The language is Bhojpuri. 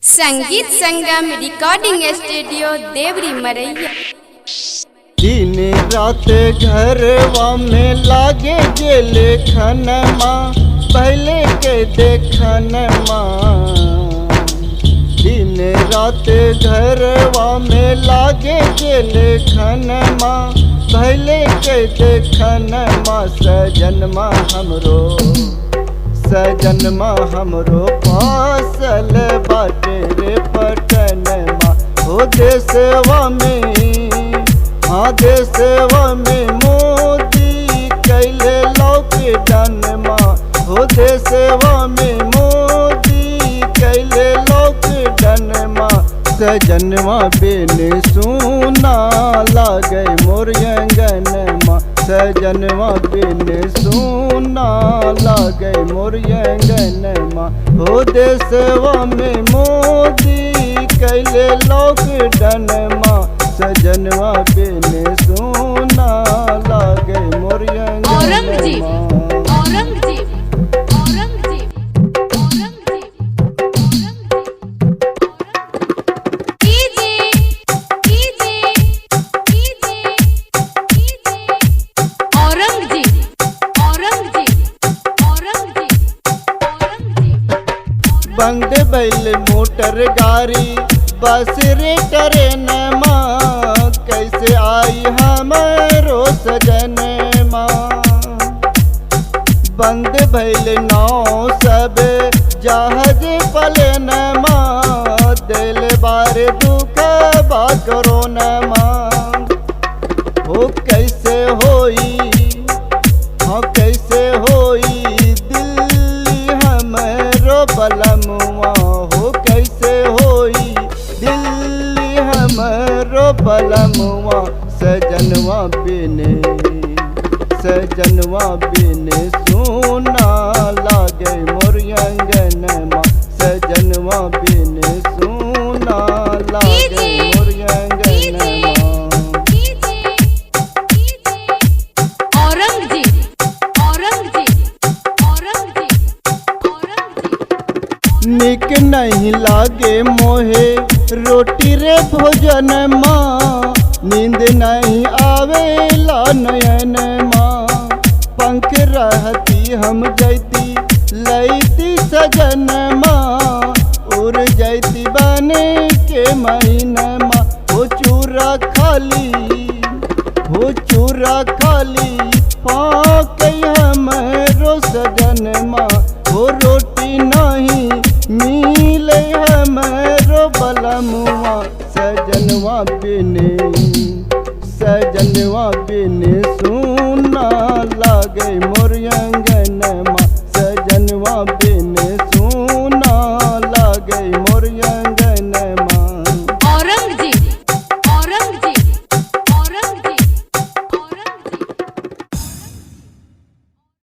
संगीत संगम रिकॉर्डिंग स्टूडियो देवरी मरैया। दिन रात घरवा में लागे गेले खनमा पहले के देखनमा। दिन रात घरवा में लागे गेले खनमा पहले के देखनमा। सजनमा हमरो पासल बाटे रे पटनमा। हो देशवा में हाँ देशवा में मोदी कैले लॉकडाउनमा। हो देशवा में मोदी कैले लॉकडाउनमा। सजनवा बिन सुना लागे मोर अंगनमा। सजनवा बिन सुना लागे मोर अंगनमा। हो देशवा में मोदी कैले लॉकडाउनमा। सजनवा बिन सुना लागे मोर अंगनमा। बंद बैल मोटर गाड़ी बस रे ट्रेनमा। कैसे आई हमारो सजनमा। बंद भैल नाव सब जहाज पलनमा। दिल बार दुख बा कोरोनमा। हो कैसे होई हाँ कैसे होई दिल्ली हमरो बलमुआ। हो कैसे होई दिल्ली हमरो बलमुआ। सजनवा बिन सुना लागे मोर अंगनमा। सजनवा बिन सुना लागे मोर अंगनमा। निक नहीं लागे मोहे रोटी रे भोजनमा। नींद नहीं आवेला नयनमा। पंख रहती हम जैती लैती सजनमा। उड़ जैती बने के महीनमा। हो चूरा खाली पाके हमरो सजनमा। हो रोटी नहीं मिले हमरो बलमुआ। सजनवा बिन सुन